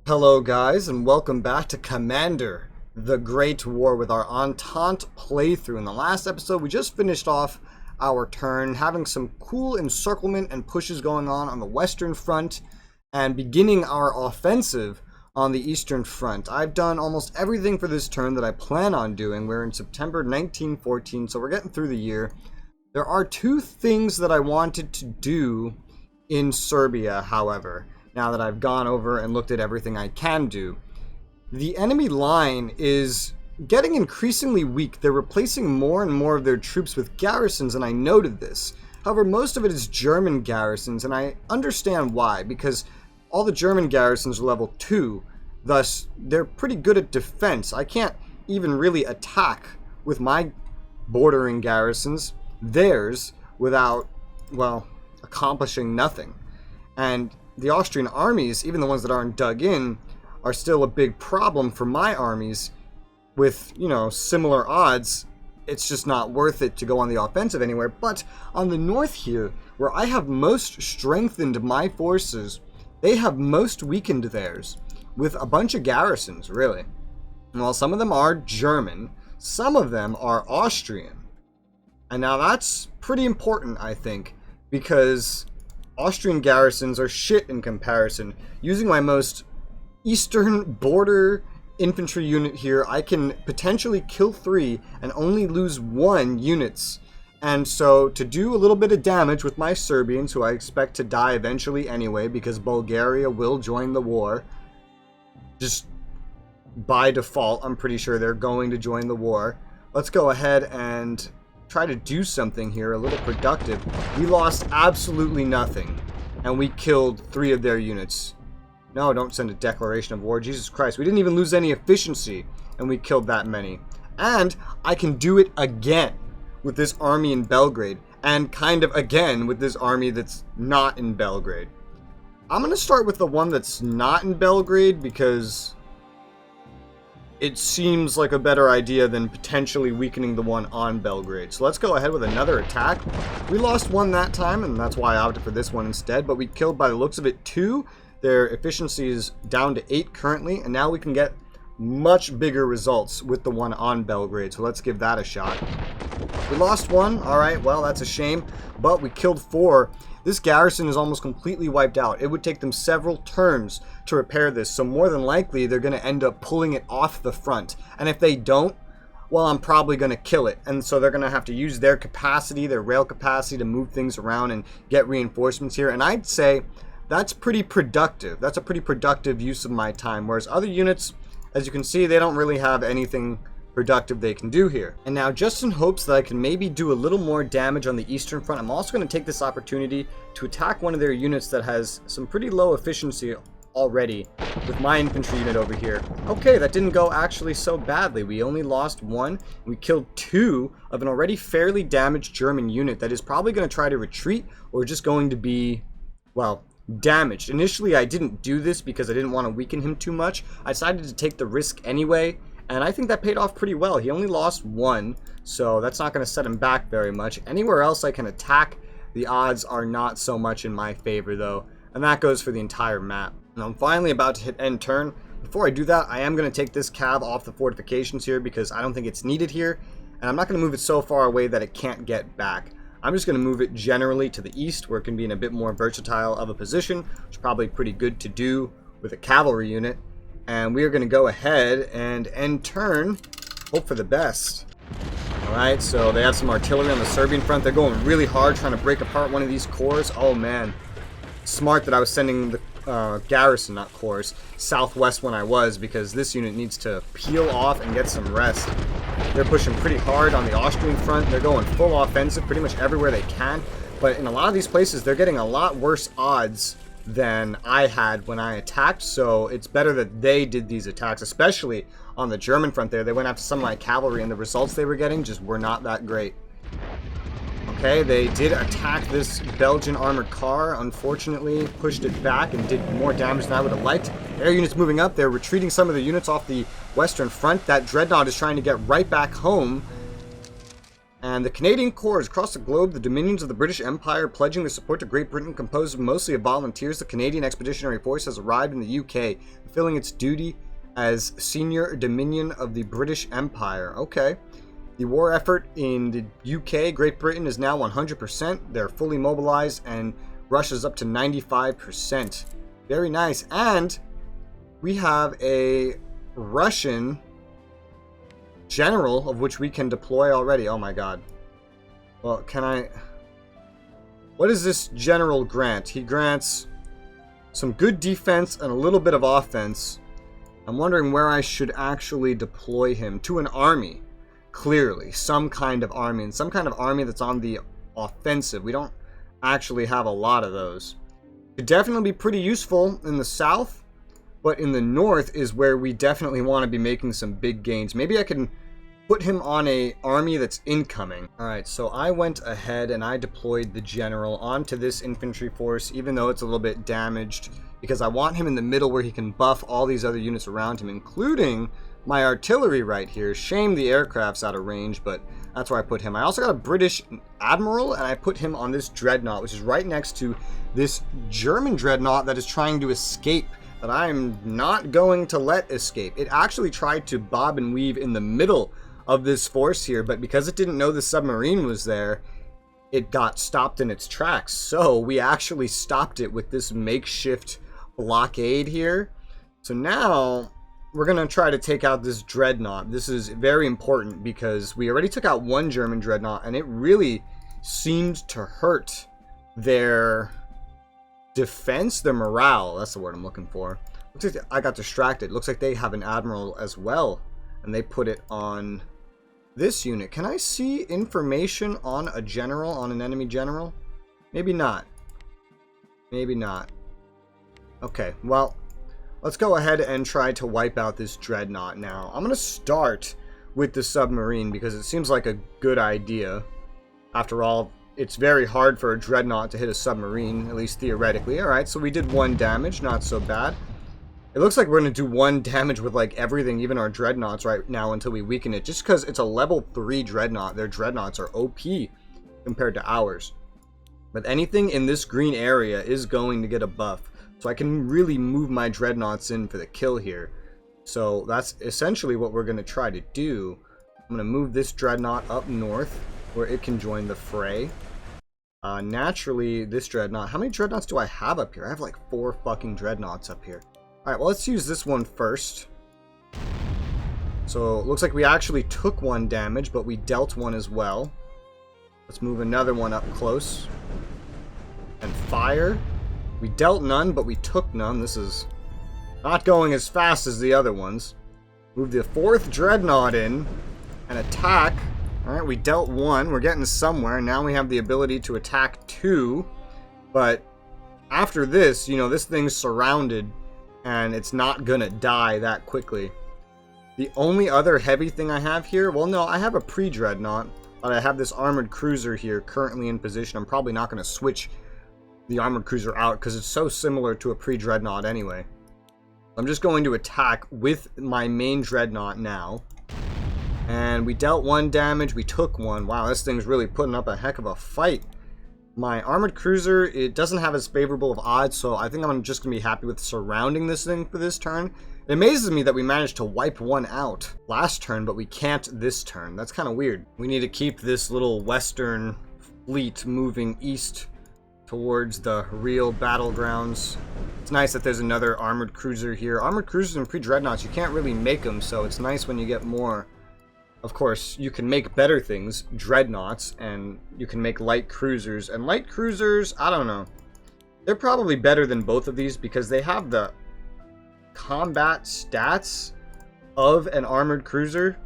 Hello guys, and welcome back to Commander, the Great War with our Entente playthrough. In the last episode, we just finished off our turn, having some cool encirclement and pushes going on the Western Front, and beginning our offensive on the Eastern Front. I've done almost everything for this turn that I plan on doing. We're in September 1914, so we're getting through the year. There are two things that I wanted to do in Serbia, however. Now that I've gone over and looked at everything I can do. The enemy line is getting increasingly weak. They're replacing more and more of their troops with garrisons, and I noted this. However, most of it is German garrisons, and I understand why, because all the German garrisons are level 2, thus they're pretty good at defense. I can't even really attack with my bordering garrisons, theirs, without, well, accomplishing nothing. And the Austrian armies, even the ones that aren't dug in, are still a big problem for my armies. With, similar odds, it's just not worth it to go on the offensive anywhere. But on the north here, where I have most strengthened my forces, they have most weakened theirs, with a bunch of garrisons, really. Well, some of them are German, some of them are Austrian. And now that's pretty important, I think, because Austrian garrisons are shit in comparison. Using my most eastern border infantry unit here, I can potentially kill 3 and only lose 1 units. And so to do a little bit of damage with my Serbians, who I expect to die eventually anyway, because Bulgaria will join the war. Just by default, I'm pretty sure they're going to join the war. Let's go ahead and try to do something here, a little productive. We lost absolutely nothing, and we killed 3 of their units. No, don't send a declaration of war. Jesus Christ, we didn't even lose any efficiency, and we killed that many. And I can do it again with this army in Belgrade, and kind of again with this army that's not in Belgrade. I'm going to start with the one that's not in Belgrade, because it seems like a better idea than potentially weakening the one on Belgrade. So let's go ahead with another attack. We lost 1 that time, and that's why I opted for this one instead. But we killed, by the looks of it, 2. Their efficiency is down to 8 currently, and now we can get much bigger results with the one on Belgrade. So let's give that a shot. We lost 1. Alright, well, that's a shame. But we killed 4. This garrison is almost completely wiped out. It would take them several turns to repair this, so more than likely they're going to end up pulling it off the front. And if they don't, well, I'm probably going to kill it. And so they're going to have to use their capacity, their rail capacity, to move things around and get reinforcements here. And I'd say that's pretty productive. That's a pretty productive use of my time. Whereas other units, as you can see, they don't really have anything productive they can do here. And now, just in hopes that I can maybe do a little more damage on the Eastern Front, I'm also going to take this opportunity to attack one of their units that has some pretty low efficiency already with my infantry unit over here. Okay, that didn't go actually so badly. We only lost 1. We killed 2 of an already fairly damaged German unit that is probably going to try to retreat, or just going to be, well, damaged. Initially, I didn't do this because I didn't want to weaken him too much. I decided to take the risk anyway, and I think that paid off pretty well. He only lost 1, so that's not going to set him back very much. Anywhere else I can attack, the odds are not so much in my favor, though. And that goes for the entire map. And I'm finally about to hit end turn. Before I do that, I am going to take this cav off the fortifications here, because I don't think it's needed here. And I'm not going to move it so far away that it can't get back. I'm just going to move it generally to the east, where it can be in a bit more versatile of a position, which is probably pretty good to do with a cavalry unit. And we are going to go ahead and end turn, hope for the best. Alright, so they have some artillery on the Serbian front. They're going really hard trying to break apart one of these corps. Oh man, smart that I was sending the garrison, not corps, southwest when I was, because this unit needs to peel off and get some rest. They're pushing pretty hard on the Austrian front. They're going full offensive pretty much everywhere they can. But in a lot of these places, they're getting a lot worse odds than I had when I attacked, so it's better that they did these attacks, especially on the German front there. They went after some of my cavalry, and the results they were getting just were not that great. Okay, they did attack this Belgian armored car, unfortunately pushed it back and did more damage than I would have liked. Air units moving up, they're retreating some of the units off the western front. That dreadnought is trying to get right back home. And the Canadian Corps is across the globe, the dominions of the British Empire, pledging their support to Great Britain, composed mostly of volunteers. The Canadian Expeditionary Force has arrived in the UK, fulfilling its duty as senior dominion of the British Empire. Okay. The war effort in the UK, Great Britain, is now 100%. They're fully mobilized, and Russia's up to 95%. Very nice. And we have a Russian general of which we can deploy already. Oh my god. Well, can I... What does this general grant? He grants some good defense and a little bit of offense. I'm wondering where I should actually deploy him. To an army. Clearly. Some kind of army. And some kind of army that's on the offensive. We don't actually have a lot of those. Could definitely be pretty useful in the south. But in the north is where we definitely want to be making some big gains. Maybe I can put him on a army that's incoming. Alright, so I went ahead and I deployed the general onto this infantry force, even though it's a little bit damaged, because I want him in the middle where he can buff all these other units around him, including my artillery right here. Shame the aircraft's out of range, but that's where I put him. I also got a British admiral, and I put him on this dreadnought, which is right next to this German dreadnought that is trying to escape, that I'm not going to let escape. It actually tried to bob and weave in the middle of this force here, but because it didn't know the submarine was there, it got stopped in its tracks. So we actually stopped it with this makeshift blockade here. So now we're gonna try to take out this dreadnought. This is very important because we already took out one German dreadnought, and it really seemed to hurt their defense, their morale. That's the word I'm looking for. Looks like I got distracted. Looks like they have an admiral as well, and they put it on this unit. Can I see information on a general, on an enemy general? Maybe not. Maybe not. Okay, well, let's go ahead and try to wipe out this dreadnought now. I'm going to start with the submarine because it seems like a good idea. After all, it's very hard for a dreadnought to hit a submarine, at least theoretically. Alright, so we did 1 damage, not so bad. It looks like we're going to do 1 damage with like everything, even our dreadnoughts right now until we weaken it. Just because it's a level 3 dreadnought, their dreadnoughts are OP compared to ours. But anything in this green area is going to get a buff. So I can really move my dreadnoughts in for the kill here. So that's essentially what we're going to try to do. I'm going to move this dreadnought up north where it can join the fray. Naturally, this dreadnought... How many dreadnoughts do I have up here? I have like 4 fucking dreadnoughts up here. Alright, well, let's use this one first. So, it looks like we actually took 1 damage, but we dealt 1 as well. Let's move another one up close. And fire. We dealt none, but we took none. This is not going as fast as the other ones. Move the 4th dreadnought in and attack. Alright, we dealt 1. We're getting somewhere. Now we have the ability to attack 2. But after this, you know, this thing's surrounded and it's not gonna die that quickly. The only other heavy thing I have here, well, no, I have a pre-dreadnought, but I have this armored cruiser here currently in position. I'm probably not gonna switch the armored cruiser out because it's so similar to a pre-dreadnought anyway. I'm just going to attack with my main dreadnought now. And we dealt 1 damage, we took 1. Wow, this thing's really putting up a heck of a fight. My armored cruiser, it doesn't have as favorable of odds, so I think I'm just going to be happy with surrounding this thing for this turn. It amazes me that we managed to wipe 1 out last turn, but we can't this turn. That's kind of weird. We need to keep this little western fleet moving east towards the real battlegrounds. It's nice that there's another armored cruiser here. Armored cruisers and pre-dreadnoughts, you can't really make them, so it's nice when you get more. Of course, you can make better things, dreadnoughts, and you can make light cruisers. And light cruisers, I don't know. They're probably better than both of these because they have the combat stats of an armored cruiser,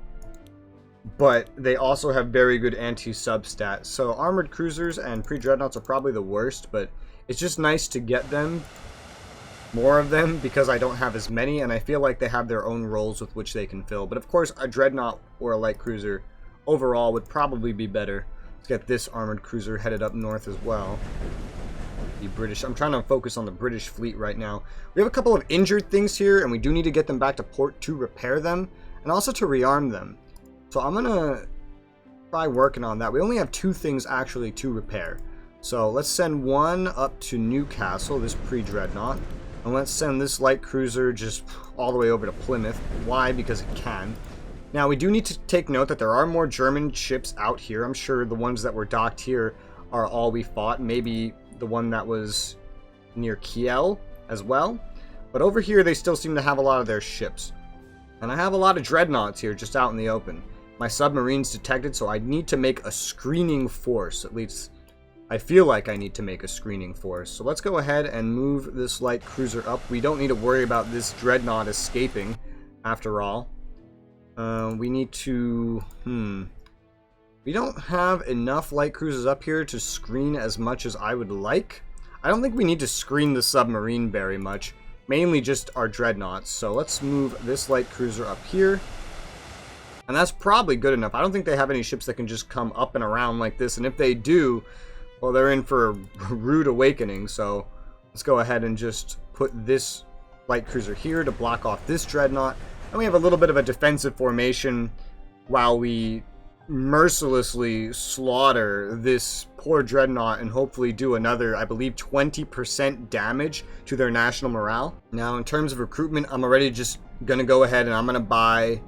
but they also have very good anti-sub stats. So armored cruisers and pre-dreadnoughts are probably the worst, but it's just nice to get them, more of them, because I don't have as many, and I feel like they have their own roles with which they can fill. But of course, a dreadnought or a light cruiser overall would probably be better. Let's get this armored cruiser headed up north as well. The British, I'm trying to focus on the British fleet right now. We have a couple of injured things here, and we do need to get them back to port to repair them, and also to rearm them. So I'm gonna try working on that. We only have 2 things actually to repair. So let's send one up to Newcastle, this pre-dreadnought. And let's send this light cruiser just all the way over to Plymouth. Why? Because it can. Now, we do need to take note that there are more German ships out here. I'm sure the ones that were docked here are all we fought. Maybe the one that was near Kiel as well. But over here, they still seem to have a lot of their ships. And I have a lot of dreadnoughts here just out in the open. My submarine's detected, so I need to make a screening force. At least I feel like I need to make a screening force. So let's go ahead and move this light cruiser up. We don't need to worry about this dreadnought escaping, after all. We need to... We don't have enough light cruisers up here to screen as much as I would like. I don't think we need to screen the submarine very much. Mainly just our dreadnoughts. So let's move this light cruiser up here. And that's probably good enough. I don't think they have any ships that can just come up and around like this. And if they do, well, they're in for a rude awakening. So let's go ahead and just put this light cruiser here to block off this dreadnought. And we have a little bit of a defensive formation while we mercilessly slaughter this poor dreadnought and hopefully do another, I believe, 20% damage to their national morale. Now, in terms of recruitment, I'm already just going to go ahead and I'm going to buy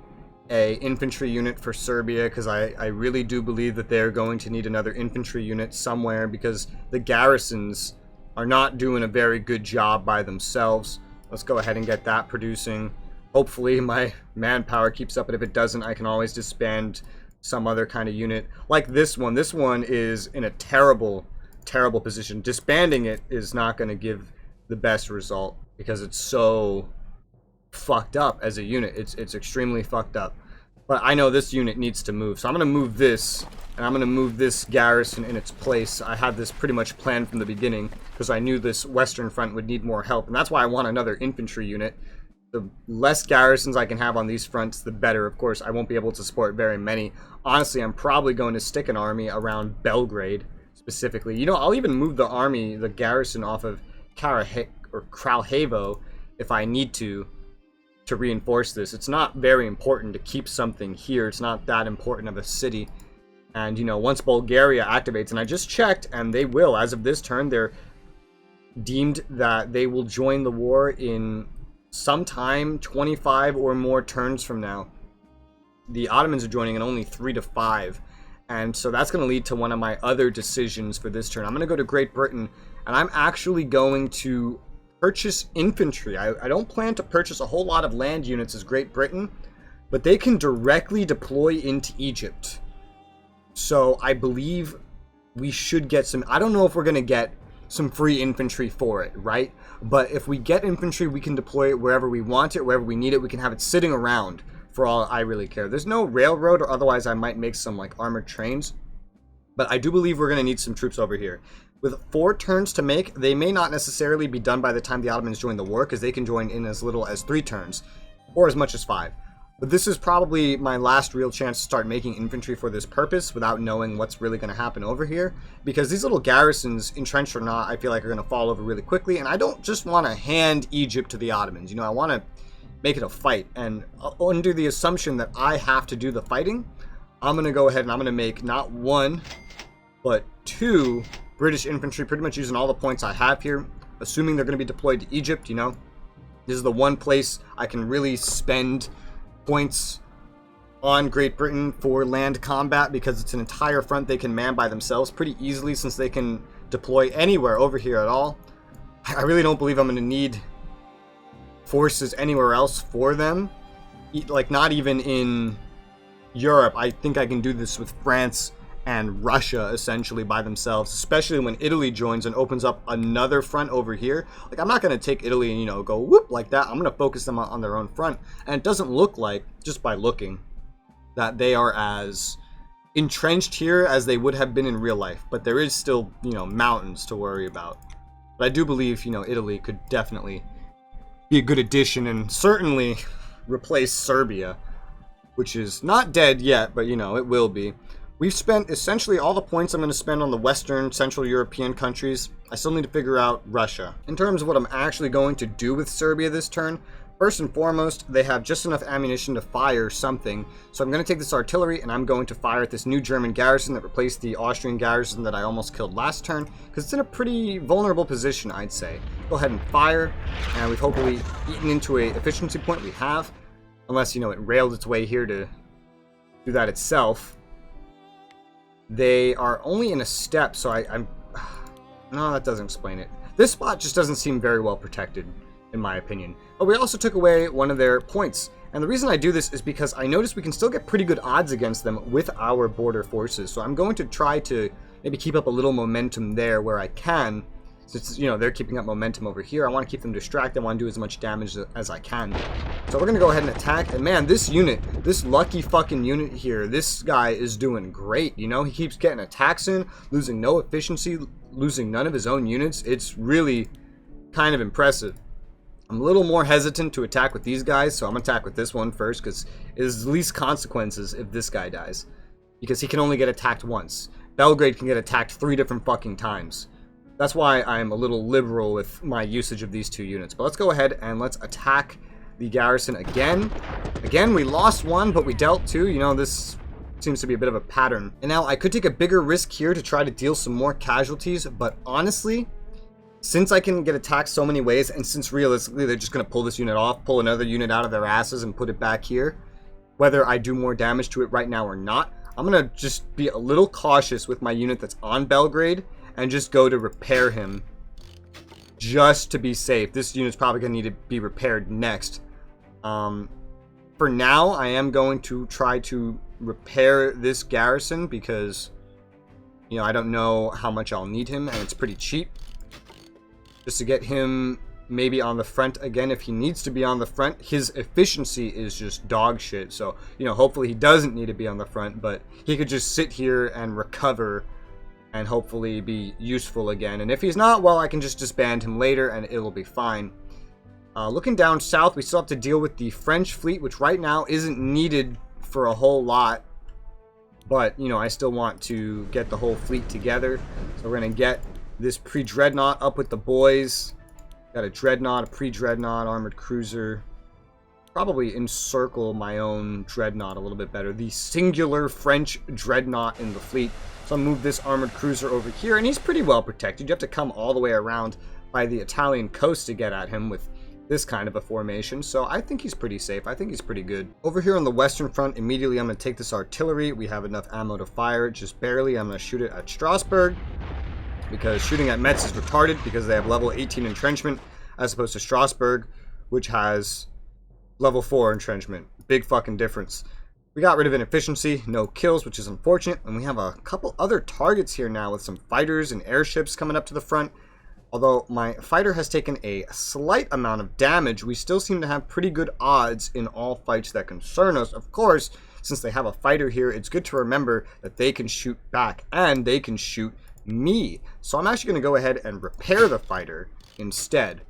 a infantry unit for Serbia, because I really do believe that they're going to need another infantry unit somewhere, because the garrisons are not doing a very good job by themselves. Let's go ahead and get that producing. Hopefully my manpower keeps up, but if it doesn't, I can always disband some other kind of unit. Like this one. This one is in a terrible, terrible position. Disbanding it is not going to give the best result because it's so fucked up as a unit. It's extremely fucked up. But I know this unit needs to move. So I'm going to move this, and I'm going to move this garrison in its place. I had this pretty much planned from the beginning because I knew this Western Front would need more help. And that's why I want another infantry unit. The less garrisons I can have on these fronts, the better. Of course, I won't be able to support very many. Honestly, I'm probably going to stick an army around Belgrade, specifically. You know, I'll even move the army, the garrison, off of Kraljevo if I need to reinforce this. It's not very important to keep something here. It's not that important of a city. And, you know, once Bulgaria activates, and I just checked, and they will, as of this turn, they're deemed that they will join the war in sometime 25 or more turns from now. The Ottomans are joining in only 3 to 5, and so that's going to lead to one of my other decisions for this turn. I'm going to go to Great Britain, and I'm actually going to purchase infantry. I don't plan to purchase a whole lot of land units as Great Britain, but they can directly deploy into Egypt. So I believe we should get some... I don't know if we're going to get some free infantry for it, right? But if we get infantry, we can deploy it wherever we want it, wherever we need it. We can have it sitting around for all I really care. There's no railroad, or otherwise I might make some like armored trains. But I do believe we're going to need some troops over here. With 4 turns to make, they may not necessarily be done by the time the Ottomans join the war, because they can join in as little as 3 turns, or as much as 5. But this is probably my last real chance to start making infantry for this purpose without knowing what's really going to happen over here. Because these little garrisons, entrenched or not, I feel like are going to fall over really quickly. And I don't just want to hand Egypt to the Ottomans. You know, I want to make it a fight. And under the assumption that I have to do the fighting, I'm going to go ahead and I'm going to make not 1, but 2 British infantry, pretty much using all the points I have here. Assuming they're going to be deployed to Egypt, you know. This is the one place I can really spend points on Great Britain for land combat, because it's an entire front they can man by themselves pretty easily, since they can deploy anywhere over here at all. I really don't believe I'm going to need forces anywhere else for them, like not even in Europe. I think I can do this with France and Russia essentially by themselves, especially when Italy joins and opens up another front over here. Like, I'm not going to take Italy and, you know, go whoop like that. I'm going to focus them on their own front. And it doesn't look like, just by looking, that they are as entrenched here as they would have been in real life. But there is still, you know, mountains to worry about. But I do believe, you know, Italy could definitely be a good addition and certainly replace Serbia, which is not dead yet, but, you know, it will be. We've spent essentially all the points I'm going to spend on the Western, Central European countries. I still need to figure out Russia. In terms of what I'm actually going to do with Serbia this turn, First and foremost, they have just enough ammunition to fire something. So I'm going to take this artillery and I'm going to fire at this new German garrison that replaced the Austrian garrison that I almost killed last turn. Because it's in a pretty vulnerable position, I'd say. Go ahead and fire. And we've hopefully eaten into a efficiency point. We have. Unless, you know, it railed its way here to do that itself. They are only in a step, so I'm... No, that doesn't explain it. This spot just doesn't seem very well protected, in my opinion. But we also took away one of their points. And the reason I do this is because I noticed we can still get pretty good odds against them with our border forces. So I'm going to try to maybe keep up a little momentum there where I can. Since, you know, they're keeping up momentum over here. I want to keep them distracted. I want to do as much damage as I can. So we're going to go ahead and attack. And man, this unit, this lucky fucking unit here, this guy is doing great. You know, he keeps getting attacks in, losing no efficiency, losing none of his own units. It's really kind of impressive. I'm a little more hesitant to attack with these guys, so I'm going to attack with this one first because it is least consequences if this guy dies. Because he can only get attacked once. Belgrade can get attacked 3 different fucking times. That's why I'm a little liberal with my usage of these 2 units. But let's go ahead and let's attack the garrison again. Again, we lost 1, but we dealt 2. You know, this seems to be a bit of a pattern. And now I could take a bigger risk here to try to deal some more casualties, but honestly, since I can get attacked so many ways, and since realistically they're just going to pull this unit off, pull another unit out of their asses and put it back here, whether I do more damage to it right now or not, I'm going to just be a little cautious with my unit that's on Belgrade and just go to repair him just to be safe. This unit's probably going to need to be repaired next. For now, I am going to try to repair this garrison because, you know, I don't know how much I'll need him, and it's pretty cheap. Just to get him maybe on the front again if he needs to be on the front. His efficiency is just dog shit, so, you know, hopefully he doesn't need to be on the front, but he could just sit here and recover and hopefully be useful again. And if he's not, well, I can just disband him later and it'll be fine. Looking down south, we still have to deal with the French fleet, which right now isn't needed for a whole lot. But, you know, I still want to get the whole fleet together. So we're going to get this pre-dreadnought up with the boys. Got a dreadnought, a pre-dreadnought, armored cruiser. Probably encircle my own dreadnought a little bit better. The singular French dreadnought in the fleet. So I'll move this armored cruiser over here, and he's pretty well protected. You have to come all the way around by the Italian coast to get at him with this kind of a formation, so I think he's pretty safe. I think he's pretty good. Over here on the western front, immediately I'm going to take this artillery. We have enough ammo to fire it, just barely. I'm going to shoot it at Strasbourg, because shooting at Metz is retarded, because they have level 18 entrenchment, as opposed to Strasbourg, which has level 4 entrenchment. Big fucking difference. We got rid of inefficiency, no kills, which is unfortunate, and we have a couple other targets here now with some fighters and airships coming up to the front. Although my fighter has taken a slight amount of damage, we still seem to have pretty good odds in all fights that concern us. Of course, since they have a fighter here, it's good to remember that they can shoot back, and they can shoot me. So I'm actually going to go ahead and repair the fighter instead.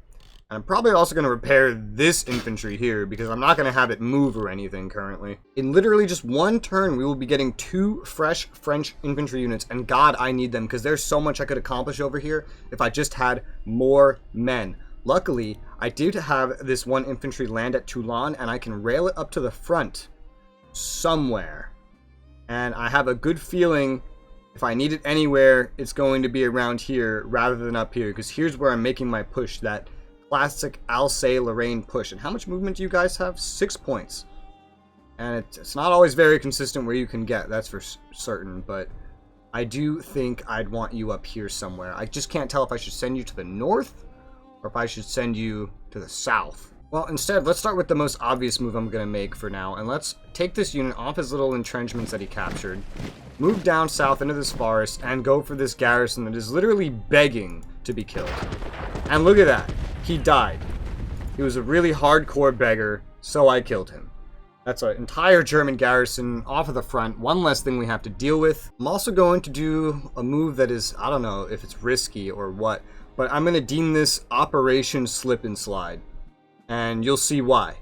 And I'm probably also going to repair this infantry here, because I'm not going to have it move or anything currently. In literally just one turn, we will be getting 2 fresh French infantry units, and God, I need them, because there's so much I could accomplish over here if I just had more men. Luckily, I did have this one infantry land at Toulon, and I can rail it up to the front somewhere. And I have a good feeling if I need it anywhere, it's going to be around here rather than up here, because here's where I'm making my push, that classic Alsace-Lorraine push. And how much movement do you guys have? 6 points. And it's not always very consistent where you can get, that's for certain, but I do think I'd want you up here somewhere. I just can't tell if I should send you to the north or if I should send you to the south. Well, instead, let's start with the most obvious move I'm going to make for now, and let's take this unit off his little entrenchments that he captured, move down south into this forest, and go for this garrison that is literally begging to be killed. And look at that. He died. He was a really hardcore beggar, so I killed him. That's an entire German garrison off of the front. One less thing we have to deal with. I'm also going to do a move that is, I don't know if it's risky or what, but I'm going to deem this Operation Slip and Slide. And you'll see why.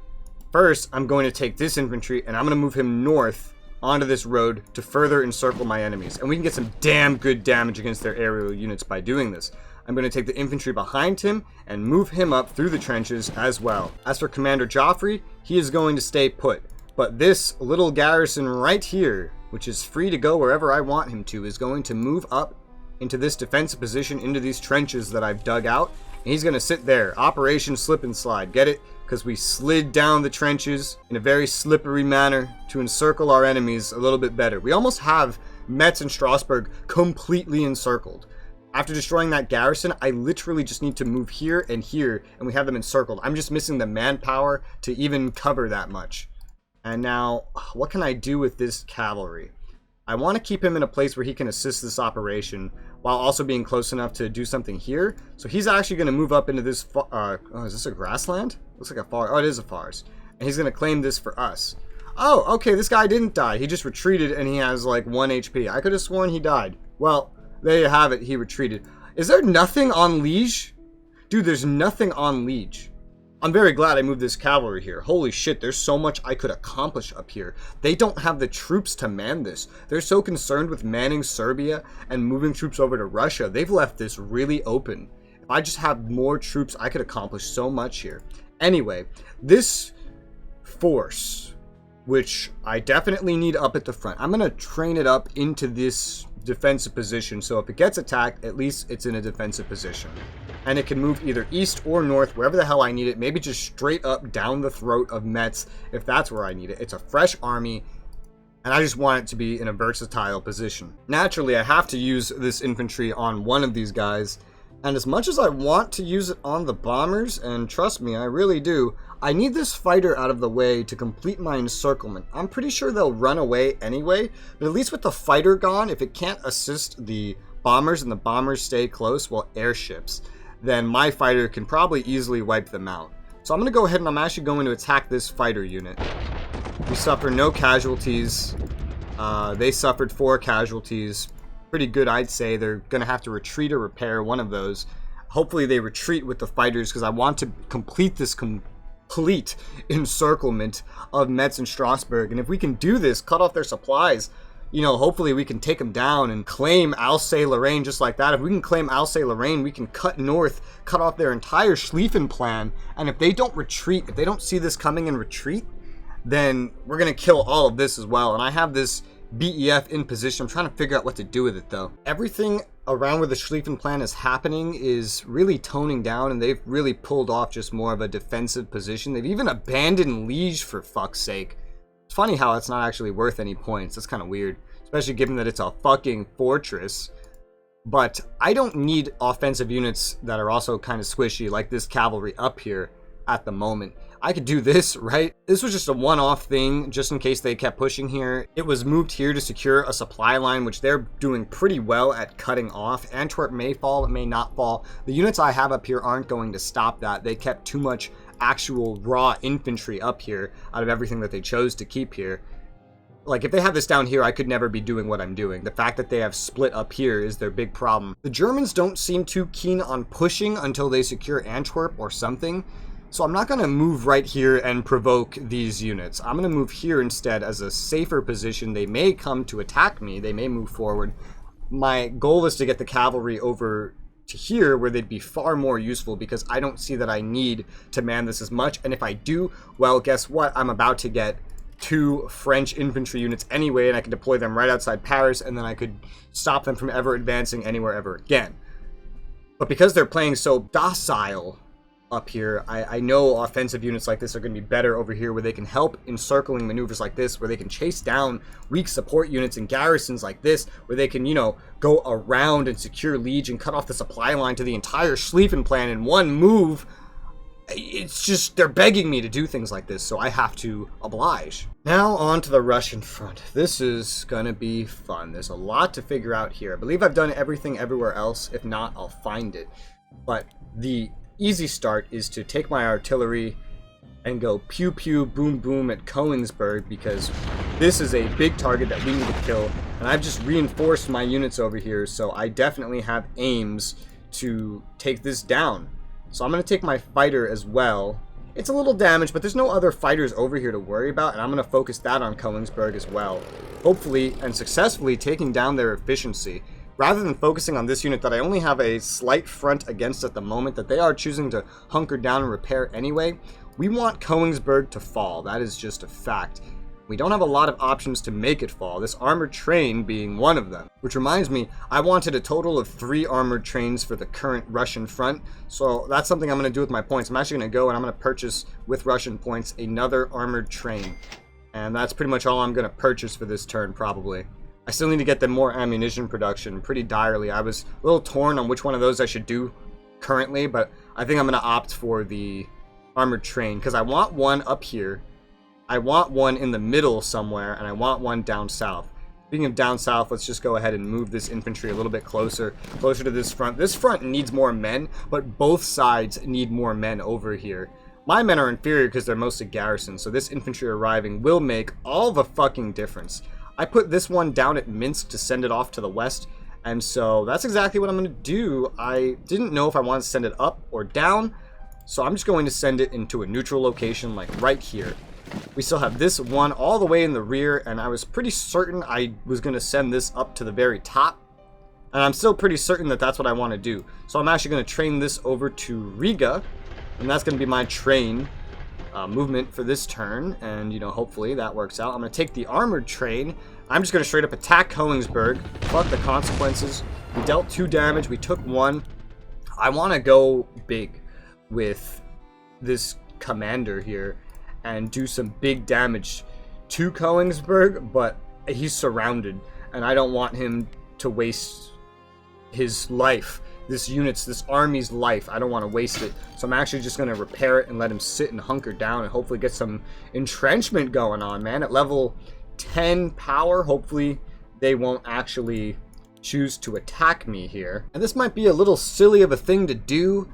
First, I'm going to take this infantry and I'm going to move him north onto this road to further encircle my enemies. And we can get some damn good damage against their aerial units by doing this. I'm going to take the infantry behind him and move him up through the trenches as well. As for Commander Joffrey, he is going to stay put. But this little garrison right here, which is free to go wherever I want him to, is going to move up into this defensive position, into these trenches that I've dug out. And he's going to sit there. Operation Slip and Slide. Get it? Because we slid down the trenches in a very slippery manner to encircle our enemies a little bit better. We almost have Metz and Strasbourg completely encircled. After destroying that garrison, I literally just need to move here, and we have them encircled. I'm just missing the manpower to even cover that much. And now, what can I do with this cavalry? I want to keep him in a place where he can assist this operation while also being close enough to do something here. So he's actually going to move up into this, is this a grassland? Looks like a forest. Oh, it is a forest. And he's going to claim this for us. Oh, okay, this guy didn't die. He just retreated and he has like 1 HP. I could have sworn he died. Well, there you have it. He retreated. Is there nothing on Liege? Dude, there's nothing on Liege. I'm very glad I moved this cavalry here. Holy shit, there's so much I could accomplish up here. They don't have the troops to man this. They're so concerned with manning Serbia and moving troops over to Russia. They've left this really open. If I just have more troops, I could accomplish so much here. Anyway, this force, which I definitely need up at the front, I'm going to train it up into this defensive position. So if it gets attacked, at least it's in a defensive position. And it can move either east or north, wherever the hell I need it. Maybe just straight up down the throat of Metz, if that's where I need it. It's a fresh army, and I just want it to be in a versatile position. Naturally, I have to use this infantry on one of these guys. And as much as I want to use it on the bombers, and trust me, I really do, I need this fighter out of the way to complete my encirclement. I'm pretty sure they'll run away anyway, but at least with the fighter gone, if it can't assist the bombers and the bombers stay close, well, airships, then my fighter can probably easily wipe them out. So I'm going to go ahead and I'm actually going to attack this fighter unit. We suffer no casualties. They suffered 4 casualties. Pretty good, I'd say. They're going to have to retreat or repair, one of those. Hopefully they retreat with the fighters because I want to complete this complete encirclement of Metz and Strasbourg. And if we can do this, cut off their supplies, you know, hopefully we can take them down and claim Alsace-Lorraine just like that. If we can claim Alsace-Lorraine, we can cut north, cut off their entire Schlieffen plan. And if they don't retreat, if they don't see this coming and retreat, then we're going to kill all of this as well. And I have this BEF in position. I'm trying to figure out what to do with it, though. Everything around where the Schlieffen plan is happening is really toning down, and they've really pulled off just more of a defensive position. They've even abandoned Liege, for fuck's sake. It's funny how it's not actually worth any points. That's kind of weird, especially given that it's a fucking fortress. But I don't need offensive units that are also kind of squishy, like this cavalry up here at the moment. I could do this, right? This was just a one-off thing, just in case they kept pushing here. It was moved here to secure a supply line, which they're doing pretty well at cutting off. Antwerp may fall, it may not fall. The units I have up here aren't going to stop that. They kept too much actual raw infantry up here out of everything that they chose to keep here. Like, if they have this down here, I could never be doing what I'm doing. The fact that they have split up here is their big problem. The Germans don't seem too keen on pushing until they secure Antwerp or something. So I'm not going to move right here and provoke these units. I'm going to move here instead as a safer position. They may come to attack me. They may move forward. My goal is to get the cavalry over to here where they'd be far more useful, because I don't see that I need to man this as much. And if I do, well, guess what? I'm about to get 2 French infantry units anyway, and I can deploy them right outside Paris, and then I could stop them from ever advancing anywhere ever again. But because they're playing so docile up here, I know offensive units like this are going to be better over here, where they can help encircling maneuvers like this, where they can chase down weak support units and garrisons like this, where they can, you know, go around and secure Liege and cut off the supply line to the entire Schlieffen plan in one move. It's just, they're begging me to do things like this, so I have to oblige. Now on to the Russian front. This is gonna be fun. There's a lot to figure out here. I believe I've done everything everywhere else. If not, I'll find it. But the easy start is to take my artillery and go pew pew boom boom at Königsberg, because this is a big target that we need to kill, and I've just reinforced my units over here, so I definitely have aims to take this down. So I'm going to take my fighter as well. It's a little damaged, but there's no other fighters over here to worry about, and I'm going to focus that on Königsberg as well. Hopefully and successfully taking down their efficiency. rather than focusing on this unit that I only have a slight front against at the moment, that they are choosing to hunker down and repair anyway, we want Königsberg to fall. That is just a fact. We don't have a lot of options to make it fall, this armored train being one of them. Which reminds me, I wanted a total of 3 armored trains for the current Russian front, so that's something I'm going to do with my points. I'm actually going to go and I'm going to purchase, with Russian points, another armored train. And that's pretty much all I'm going to purchase for this turn, probably. I still need to get them more ammunition production, pretty direly. I was a little torn on which one of those I should do currently, but I think I'm going to opt for the armored train, because I want one up here. I want one in the middle somewhere, and I want one down south. Speaking of down south, let's just go ahead and move this infantry a little bit closer to this front. This front needs more men, but both sides need more men over here. My men are inferior because they're mostly garrisons, so this infantry arriving will make all the fucking difference. I put this one down at Minsk to send it off to the west, and so that's exactly what I'm going to do. I didn't know if I wanted to send it up or down, so I'm just going to send it into a neutral location, like right here. We still have this one all the way in the rear, and I was pretty certain I was going to send this up to the very top. And I'm still pretty certain that that's what I want to do. So I'm actually going to train this over to Riga, and that's going to be my train movement for this turn. And, you know, hopefully that works out. I'm going to take the armored train. I'm just going to straight up attack Königsberg. Fuck the consequences. We dealt 2 damage. We took 1. I want to go big with this commander here and do some big damage to Königsberg, but he's surrounded, and I don't want him to waste his life, this army's life. I don't want to waste it, so I'm actually just going to repair it and let him sit and hunker down and hopefully get some entrenchment going on, man. At level 10 power, hopefully they won't actually choose to attack me here. And this might be a little silly of a thing to do,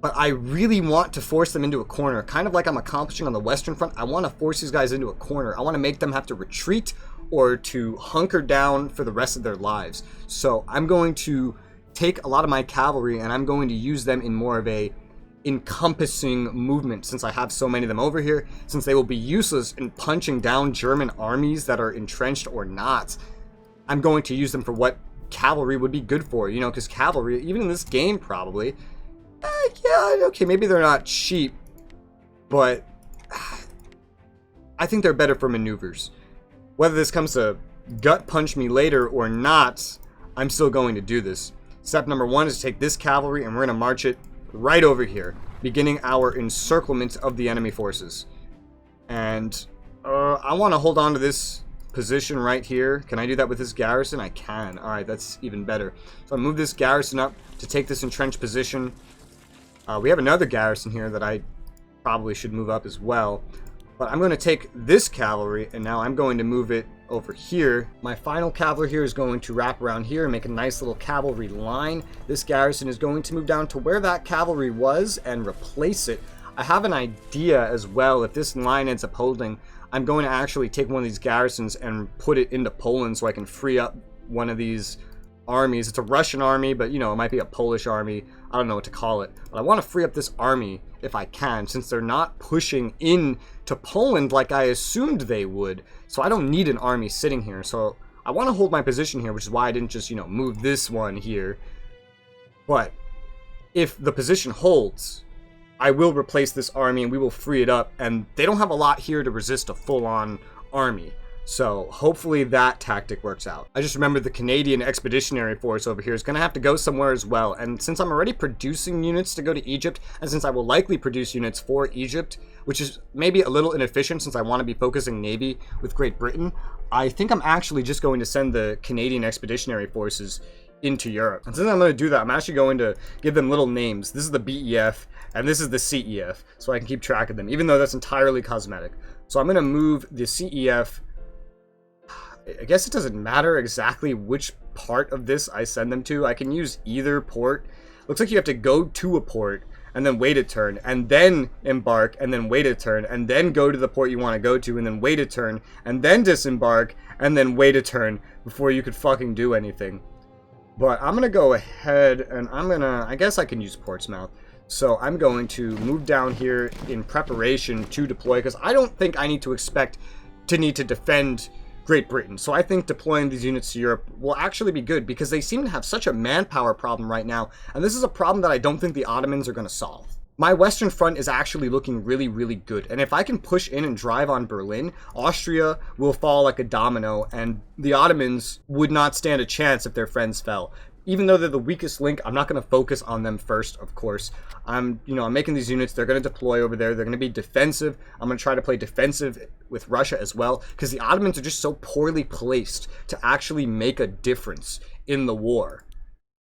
but I really want to force them into a corner. Kind of like I'm accomplishing on the Western Front. I want to force these guys into a corner. I want to make them have to retreat or to hunker down for the rest of their lives. So I'm going to take a lot of my cavalry and I'm going to use them in more of a encompassing movement, since I have so many of them over here, since they will be useless in punching down German armies that are entrenched or not. I'm going to use them for what cavalry would be good for, you know, because cavalry, even in this game probably, yeah, okay, maybe they're not cheap, but I think they're better for maneuvers. Whether this comes to gut punch me later or not, I'm still going to do this. Step number 1 is to take this cavalry and we're going to march it right over here, beginning our encirclement of the enemy forces. And I want to hold on to this position right here. Can I do that with this garrison? I can. Alright, that's even better. So I move this garrison up to take this entrenched position. We have another garrison here that I probably should move up as well. But I'm going to take this cavalry, and now I'm going to move it over here. My final cavalry here is going to wrap around here and make a nice little cavalry line. This garrison is going to move down to where that cavalry was and replace it. I have an idea as well. If this line ends up holding, I'm going to actually take one of these garrisons and put it into Poland so I can free up one of these armies. It's a Russian army, but, you know, it might be a Polish army. I don't know what to call it. But I want to free up this army if I can, since they're not pushing in to Poland like I assumed they would. So I don't need an army sitting here. So I want to hold my position here, which is why I didn't just, you know, move this one here. But if the position holds, I will replace this army and we will free it up. And they don't have a lot here to resist a full-on army. So hopefully that tactic works out. I just remember the Canadian Expeditionary Force over here is going to have to go somewhere as well. And since I'm already producing units to go to Egypt, and since I will likely produce units for Egypt, which is maybe a little inefficient since I want to be focusing Navy with Great Britain, I think I'm actually just going to send the Canadian Expeditionary Forces into Europe. And since I'm going to do that, I'm actually going to give them little names. This is the BEF, and this is the CEF, so I can keep track of them, even though that's entirely cosmetic. So I'm going to move the CEF. I guess it doesn't matter exactly which part of this I send them to. I can use either port. Looks like you have to go to a port and then wait a turn and then embark and then wait a turn and then go to the port you want to go to and then wait a turn and then disembark and then wait a turn before you could fucking do anything. But I'm going to go ahead and I guess I can use Portsmouth. So I'm going to move down here in preparation to deploy, because I don't think I need to expect to need to defend Great Britain. So I think deploying these units to Europe will actually be good because they seem to have such a manpower problem right now. And this is a problem that I don't think the Ottomans are going to solve. My Western Front is actually looking really, really good. And if I can push in and drive on Berlin, Austria will fall like a domino, and the Ottomans would not stand a chance if their friends fell. Even though they're the weakest link, I'm not going to focus on them first, of course. I'm making these units. They're going to deploy over there. They're going to be defensive. I'm going to try to play defensive with Russia as well, because the Ottomans are just so poorly placed to actually make a difference in the war.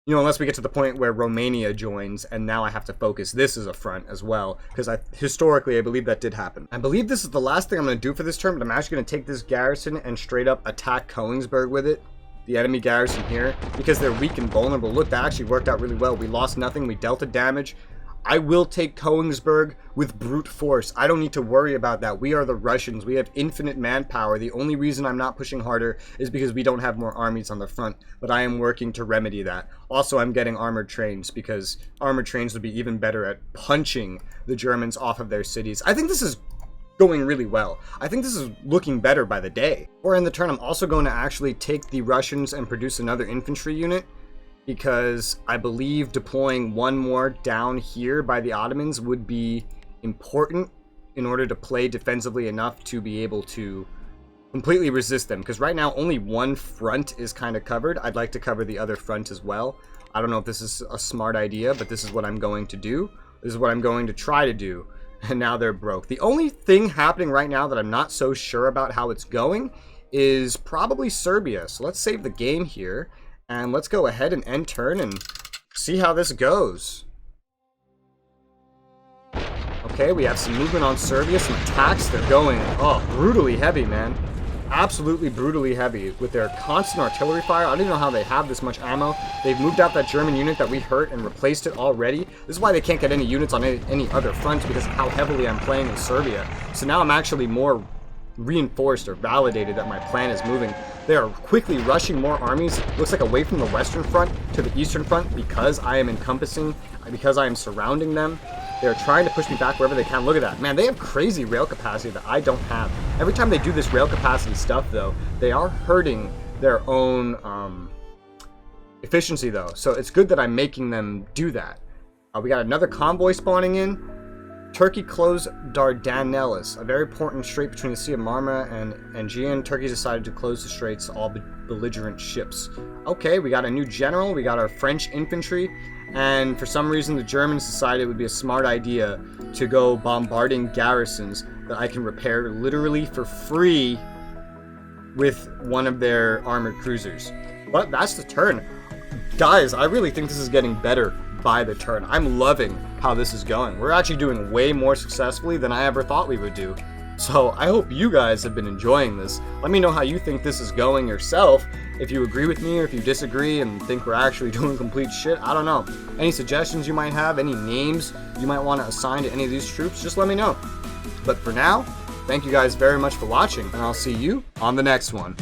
Unless we get to the point where Romania joins, and now I have to focus this as a front as well, because historically I believe that did happen. I believe this is the last thing I'm going to do for this turn, but I'm actually going to take this garrison and straight up attack Königsberg with it. The enemy garrison here, because they're weak and vulnerable. Look, that actually worked out really well. We lost nothing. We dealt a damage. I will take Königsberg with brute force. I don't need to worry about that. We are the Russians. We have infinite manpower. The only reason I'm not pushing harder is because we don't have more armies on the front, but I am working to remedy that. Also, I'm getting armored trains because armored trains would be even better at punching the Germans off of their cities. I think this is going really well. I think this is looking better by the day. Or in the turn, I'm also going to actually take the Russians and produce another infantry unit, because I believe deploying one more down here by the Ottomans would be important in order to play defensively enough to be able to completely resist them. Because right now only one front is kind of covered. I'd like to cover the other front as well. I don't know if this is a smart idea, but this is what I'm going to do. This is what I'm going to try to do. And now they're broke. The only thing happening right now that I'm not so sure about how it's going is probably Serbia. So let's save the game here. And let's go ahead and end turn and see how this goes. Okay, we have some movement on Serbia, some attacks. They're going, brutally heavy, man. Absolutely brutally heavy with their constant artillery fire. I don't even know how they have this much ammo. They've moved out that German unit that we hurt and replaced it already. This is why they can't get any units on any other fronts, because of how heavily I'm playing in Serbia. So now I'm actually more reinforced or validated that my plan is moving. They are quickly rushing more armies, looks like away from the Western Front to the Eastern Front, because I am encompassing, because I am surrounding them. They're trying to push me back wherever they can. Look at that. Man, they have crazy rail capacity that I don't have. Every time they do this rail capacity stuff, though, they are hurting their own efficiency, though. So it's good that I'm making them do that. We got another convoy spawning in. Turkey closed Dardanelles, a very important strait between the Sea of Marmara and Aegean. Turkey decided to close the straits to all belligerent ships. Okay, we got a new general, we got our French infantry, and for some reason the Germans decided it would be a smart idea to go bombarding garrisons that I can repair literally for free with one of their armored cruisers. But that's the turn. Guys, I really think this is getting better by the turn. I'm loving how this is going. We're actually doing way more successfully than I ever thought we would do. So I hope you guys have been enjoying this. Let me know how you think this is going yourself. If you agree with me or if you disagree and think we're actually doing complete shit, I don't know. Any suggestions you might have, any names you might want to assign to any of these troops, just let me know. But for now, thank you guys very much for watching, and I'll see you on the next one.